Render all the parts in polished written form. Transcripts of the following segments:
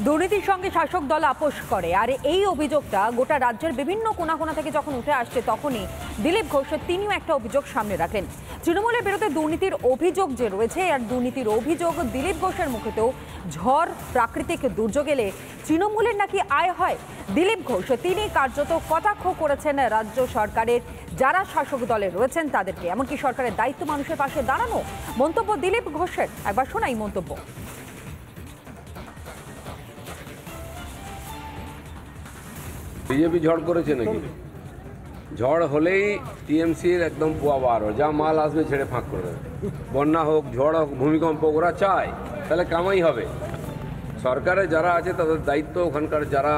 দুর্নীতির সঙ্গে শাসক দল আপোষ করে, আর এই অভিযোগটা গোটা রাজ্যের বিভিন্ন কোণা থেকে যখন উঠে আসছে তখনই দিলীপ ঘোষ তিনিও একটা অভিযোগ সামনে রাখলেন। তৃণমূলের বিরুদ্ধে দুর্নীতির অভিযোগ যে রয়েছে, আর দুর্নীতির অভিযোগ দিলীপ ঘোষের মুখেতেও ঝড় প্রাকৃতিক দুর্যোগ এলে তৃণমূলের নাকি আয় হয়। দিলীপ ঘোষ তিনি কার্যত কটাক্ষ করেছেন রাজ্য সরকারের যারা শাসক দলে রয়েছেন তাদেরকে, এমনকি সরকারের দায়িত্ব মানুষের পাশে দাঁড়ানো। মন্তব্য দিলীপ ঘোষের, একবার শোনাই মন্তব্য। বিজেপি ঝড় করেছে নাকি? ঝড় হলেই টিএমসির একদম পোয়া বার, যা মাল আসবে ছেড়ে ফাঁক করে দেবে। বন্যা হোক, ঝড় হোক, ভূমিকম্প, ওরা চায়, তাহলে কামাই হবে। সরকারে যারা আছে তাদের দায়িত্ব ওখানকার যারা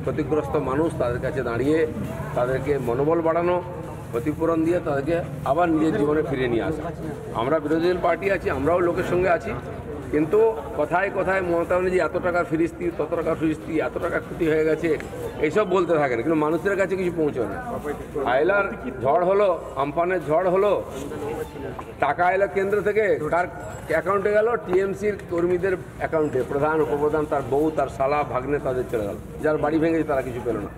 ক্ষতিগ্রস্ত মানুষ তাদের কাছে দাঁড়িয়ে তাদেরকে মনোবল বাড়ানো, ক্ষতিপূরণ দিয়ে তাদেরকে আবার নিজের জীবনে ফিরে নিয়ে আসা। আমরা বিরোধী দল পার্টি আছি, আমরাও লোকের সঙ্গে আছি, কিন্তু কথায় কথায় মমতা ব্যানার্জি এত টাকার ফিরিস্তি, তত টাকার ফিরিস্তি, এত টাকা ক্ষতি হয়ে গেছে এইসব বলতে থাকেন, কিন্তু মানুষের কাছে কিছু পৌঁছয় না। আয়লার ঝড় হলো, আমফানের ঝড় হলো, টাকা এলো কেন্দ্র থেকে, কার অ্যাকাউন্টে গেল? টিএমসির কর্মীদের অ্যাকাউন্টে। প্রধান, উপপ্রধান, তার বউ, তার শালা, ভাগ্নে তাদের চলে গেল। যার বাড়ি ভেঙেছে তারা কিছু পেল না।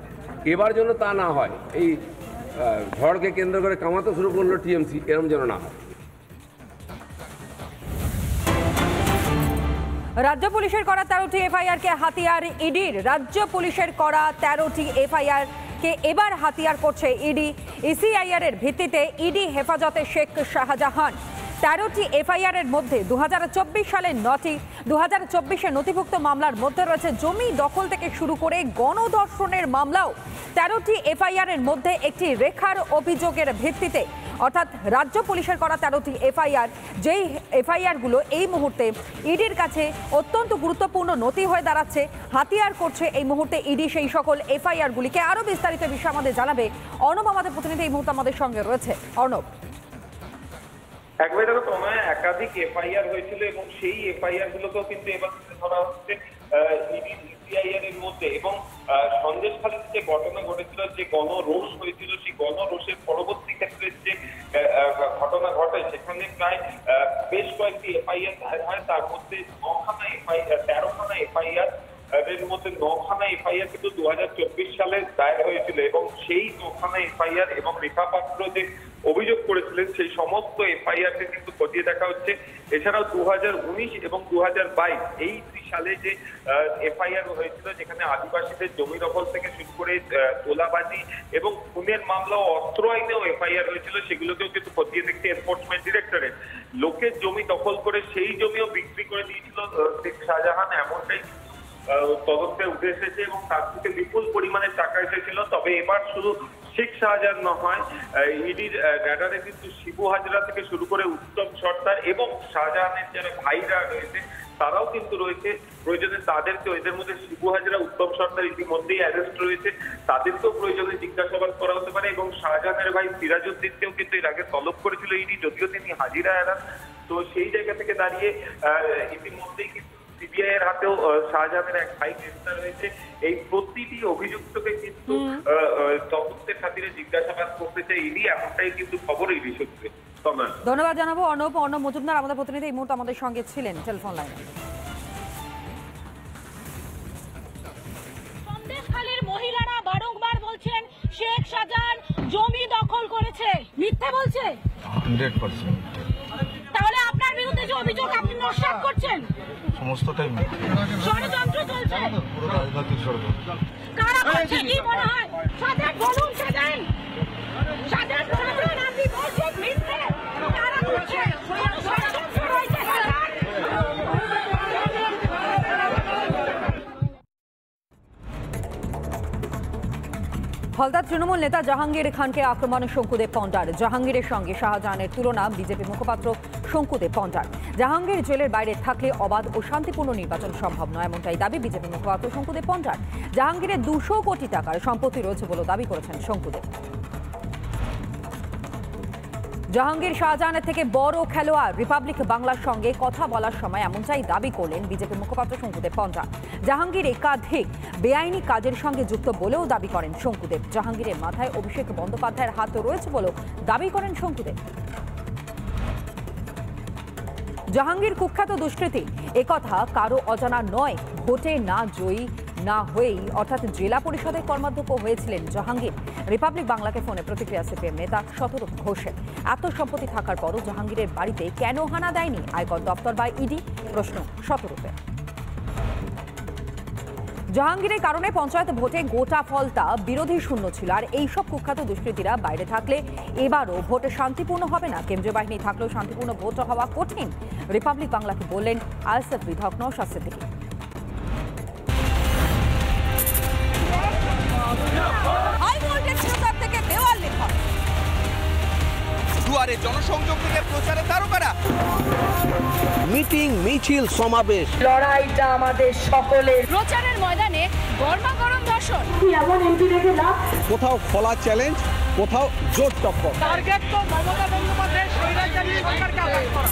এবার যেন তা না হয়, এই ঝড়কে কেন্দ্র করে কামাতে শুরু করলো টিএমসি, এরম যেন না হয়। রাজ্য পুলিশের করা 13টি এফআইআর কে হাতিয়ার ইডির। রাজ্য পুলিশের করা 13টি এফআইআর কে এবার হাতিয়ার করছে ইডি। ইসিআইআর এর ভিত্তিতে ইডি হেফাজতে শেখ শাহজাহান। 13টি এফআইআর এর মধ্যে 2024 সালের 9টি 2024-এ নথিভুক্ত মামলার মধ্যে রয়েছে জমি দখল থেকে শুরু করে গণধর্ষণের মামলাও। 13টি এফআইআর এর মধ্যে একটি রেখার অভিযোগের ভিত্তিতে, অর্থাৎ রাজ্য পুলিশের করা 13টি এফআইআর, যেই এফআইআরগুলো এই মুহূর্তে ইডির কাছে অত্যন্ত গুরুত্বপূর্ণ নথি হয়ে দাঁড়াচ্ছে, হাতিয়ার করছে এই মুহূর্তে ইডি সেই সকল এফআইআরগুলিকে। আরও বিস্তারিত বিষয় আমাদের জানাবে অর্ণব, আমাদের প্রতিনিধি এই মুহূর্তে আমাদের সঙ্গে রয়েছে। অর্ণব, একবারে দেখো, তোমায় একাধিক এফআইআর হয়েছিল এবং সেই এফআইআর গুলোকেও কিন্তু এবার ধরা হচ্ছে ইসিআইআর এর মধ্যে। এবং সন্দেশখালীতে যে ঘটনা ঘটেছিল, যে গণরোষ হয়েছিল, সেই গণরোষের পরবর্তী ক্ষেত্রে যে ঘটনা ঘটে, সেখানে প্রায় বেশ কয়েকটি এফআইআর দায়ের হয়। তার মধ্যে 9খানা এফআইআর, 13খানা এফআইআর এর মধ্যে 9খানা এফআইআর কিন্তু 2024 সালে দায়ের হয়েছিল। এবং সেই 9খানা এফআইআর এবং রেখা পাত্র যে অভিযোগ করেছিলেন সেই সমস্ত এফআইআর কে কিন্তু খতিয়ে দেখা হচ্ছে। এছাড়াও 2019 এবং 2022 এই 2 সালে যে এফআইআর হয়েছিল, যেখানে আদিবাসীদের জমি দখল থেকে শুরু করে তোলাবাজি এবং খুনের মামলা ও অস্ত্র আইনেও এফআইআর হয়েছিল, সেগুলোকেও কিন্তু খতিয়ে দেখছে এনফোর্সমেন্ট ডিরেক্টরেট। লোকের জমি দখল করে সেই জমিও বিক্রি করে দিয়েছিল শেখ শাহজাহান, এমনটাই তদন্তে উঠে এসেছে এবং তার থেকে বিপুল পরিমাণে টাকা এসেছিল। তবে এবার শুধু শেখ শাহজাহান নয়, ইডির র্যাডারে কিন্তু শিবু হাজরা থেকে শুরু করে উত্তম সর্দার এবং শাহজাহানের যারা ভাইরা রয়েছে তারাও কিন্তু রয়েছে। প্রয়োজনে তাদেরকে, এদের মধ্যে শিবু হাজরা, উত্তম সর্দার ইতিমধ্যেই অ্যারেস্ট রয়েছে, তাদেরকেও প্রয়োজনে জিজ্ঞাসাবাদ করা হতে পারে। এবং শাহজাহানের ভাই সিরাজউদ্দিনকেও কিন্তু এর আগে তলব করেছিল ইডি, যদিও তিনি হাজিরা এড়ান। তো সেই জায়গা থেকে দাঁড়িয়ে ইতিমধ্যেই কিন্তু সিবিআই এর হাতেও শাহজাহানের এক ভাই গ্রেফতার হয়েছে। এই প্রতিটি অভিযুক্তকে কিন্তু তদন্তের খাতিরে জিজ্ঞাসাবাদ করতে চাই ইডি, এমনটাই কিন্তু খবর ইডি সূত্রে। ধন্যবাদ জানাবো অর্ণব মজুমদার, আমাদের প্রতিনিধি এই মুহূর্তে আমাদের সঙ্গে ছিলেন টেলিফোন লাইনে। সন্দেশখালীর মহিলারা বারংবার বলছেন শেখ শাহজাহান জমি দখল করেছে, মিথ্যে বলছে 100%। তাহলে আপনার বিরুদ্ধে যে অভিযোগ আপনি নস্যাৎ করছেন, সমস্তটাই ষড়যন্ত্র চলছে, পুরো রাজনৈতিক ষড়যন্ত্র। কারা করছে কি মনে হয়? শাহজাহান বলুন, শাহজাহান বলুন, আপনি বলছেন মিথ্যে, কারা করছে? ষড়যন্ত্র রয়েছে। হলদার তৃণমূল নেতা জাহাঙ্গীর খানকে আক্রমণ শঙ্কুদেব পণ্ডার। জাহাঙ্গীরের সঙ্গে শাহজাহানের তুলনা বিজেপি মুখপাত্র শঙ্কুদেব পণ্ডার। জাহাঙ্গীর জেলের বাইরে থাকলে অবাধ ও শান্তিপূর্ণ নির্বাচন সম্ভব নয়, এমনটাই দাবি বিজেপি মুখপাত্র শঙ্কুদেব পণ্ডার। জাহাঙ্গীরের 200 কোটি টাকার সম্পত্তি রয়েছে বলে দাবি করেছেন শঙ্কুদেব। জাহাঙ্গীর শাহজাহানের থেকে বড় খেলোয়াড়। রিপাবলিক বাংলার সঙ্গে কথা বলার সময় এমনটাই দাবি করলেন বিজেপি মুখপাত্র শঙ্কুদেব পণ্ডা। জাহাঙ্গীর একাধিক বেআইনি কাজের সঙ্গে যুক্ত বলেও দাবি করেন শঙ্কুদেব। জাহাঙ্গীরের মাথায় অভিষেক বন্দ্যোপাধ্যায়ের হাত রয়েছে বলেও দাবি করেন শঙ্কুদেব। জাহাঙ্গীর কুখ্যাত দুষ্কৃতী, একথা কারো অজানা নয়। ভোটে না জয়ী না হয়েই অর্থাৎ জেলা পরিষদের কর্মাধ্যক্ষ হয়েছিলেন জাহাঙ্গীর। রিপাবলিক বাংলাকে ফোনে প্রতিক্রিয়া সিপিএম নেতা শতরূপ ঘোষের। এত সম্পত্তি থাকার পরও জাহাঙ্গীরের বাড়িতে কেন হানা দেয়নি আয়কর দপ্তর বা ইডি? প্রশ্ন শতরূপের। জাহাঙ্গীরের কারণে পঞ্চায়েত ভোটে গোটা ফলতা বিরোধী শূন্য ছিল। আর এইসব কুখ্যাত দুষ্কৃতীরা বাইরে থাকলে এবারও ভোট শান্তিপূর্ণ হবে না। কেন্দ্রীয় বাহিনী থাকলেও শান্তিপূর্ণ ভোট হওয়া কঠিন। রিপাবলিক বাংলাকে বললেন আইএসএফ বিধায়ক নওশাদ সিদ্দিকী। থেকে দেওয়াল লেখা দুয়ারে জনসংযোগ থেকে প্রচারে তারকারা, মিটিং মিছিল সমাবেশ, লড়াইটা আমাদের সকলের। প্রচারের ময়দানে গরমাগরম দর্শন। এমন এমপি রেখে লাভ, কোথাও খোলা চ্যালেঞ্জ, কোথাও জোর টক্কর। টার্গেট তো মমতা বন্দ্যোপাধ্যায়ের স্বৈরাচারী সরকারকে আঘাত করা।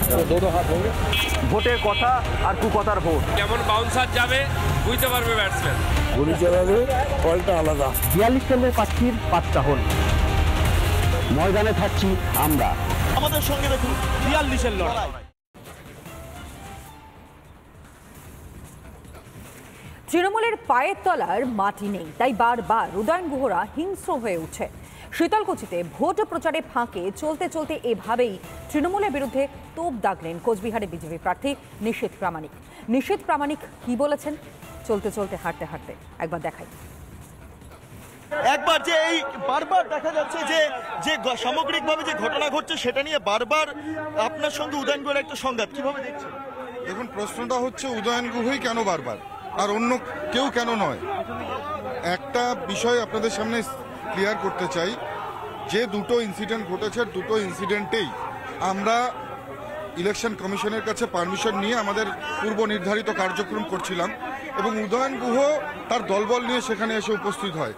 ভোটের কথা আর কুকথার ভোট। কেমন বাউন্সার যাবে বুঝতে পারবে ব্যাটসম্যান। গুলি চালাবে, ফলটা আলাদা। 42 কেন্দ্রের প্রার্থীর 5টা হল। ময়দানে থাকছি আমরা। আমাদের সঙ্গে দেখুন 42-এর লড়াই। তৃণমূলের পায়ের তলার মাটি নেই, তাই বারবার উদয়ন গুহরা হিংস্র হয়ে উঠছে। শীতলকুচিতে ভোট প্রচারে ফাঁকে চলতে চলতে এভাবেই তৃণমূলের বিরুদ্ধে তোপ দাগলেন কোচবিহারে বিজেপি প্রার্থী নিশীথ প্রামাণিক। নিশীথ প্রামাণিক কি বলেছেন চলতে চলতে হাঁটতে হাঁটতে একবার দেখাই। একবার যে এই বারবার দেখা যাচ্ছে যে যে সামগ্রিকভাবে যে ঘটনা ঘটছে সেটা নিয়ে বারবার আপনার সঙ্গে উদয়ন গুহের একটা সংঘাত, কিভাবে দেখছেন? দেখুন, প্রশ্নটা হচ্ছে উদয়ন গুহই কেন বারবার, আর অন্য কেউ কেন নয়। একটা বিষয় আপনাদের সামনে ক্লিয়ার করতে চাই, যে দুটো ইনসিডেন্ট ঘটেছে দুটো ইনসিডেন্টেই আমরা ইলেকশন কমিশনের কাছে পারমিশন নিয়ে আমাদের পূর্ব নির্ধারিত কার্যক্রম করছিলাম এবং উদয়ন গুহ তার দলবল নিয়ে সেখানে এসে উপস্থিত হয়।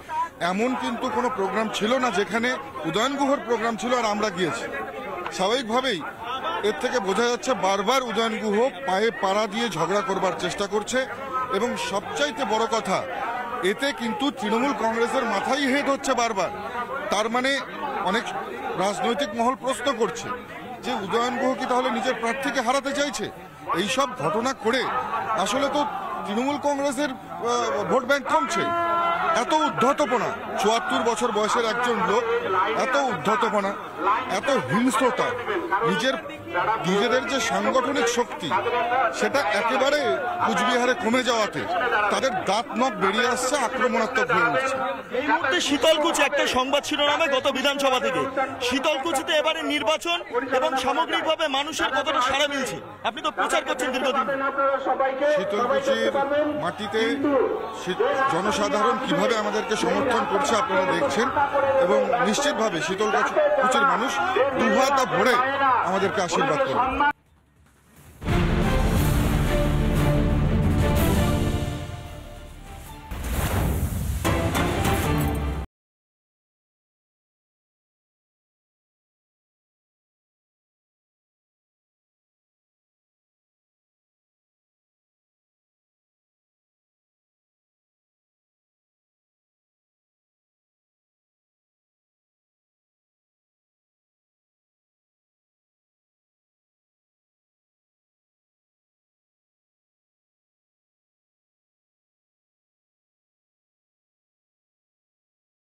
এমন কিন্তু কোনো প্রোগ্রাম ছিল না যেখানে উদয়ন গুহর প্রোগ্রাম ছিল আর আমরা গিয়েছি। স্বাভাবিকভাবেই এর থেকে বোঝা যাচ্ছে বারবার উদয়ন গুহ পায়ে পাড়া দিয়ে ঝগড়া করবার চেষ্টা করছে এবং সবচাইতে বড় কথা, এতে কিন্তু তৃণমূল কংগ্রেসের মাথায় হেড হচ্ছে বারবার। তার মানে অনেক রাজনৈতিক মহল প্রশ্ন করছে যে উদয়ন গুহ কি তাহলে নিজের প্রার্থীকে হারাতে চাইছে? এইসব ঘটনা করে আসলে তো তৃণমূল কংগ্রেসের ভোট ব্যাংক কমছে। এত উদ্ধতপনা, ৭৪ বছর বয়সের একজন লোক, এত উদ্ধতপনা, এত হিংস্রতা, নিজেদের যে সাংগঠনিক শক্তি সেটা একেবারে কুচবিহারে কমে যাওয়াতে তাদের দাঁত নখ বেরিয়ে আসছে, আক্রমণাত্মক হয়ে উঠছে। এই মুহূর্তে শীতলকুচি একটা সংবাদ শিরোনামে গত বিধানসভা থেকে, শীতলকুচিতে এবারে নির্বাচন এবং সামগ্রিকভাবে মানুষের কতটা সাড়া মিলছে? আপনি তো প্রচার করছেন দীর্ঘদিন। শীতলকুচির মাটিতে জনসাধারণ কিভাবে আমাদেরকে সমর্থন করছে আপনারা দেখছেন এবং নিশ্চিতভাবে শীতলকুচির মানুষ দুহাত ভরে আমাদেরকে আশীর্বাদ করবে।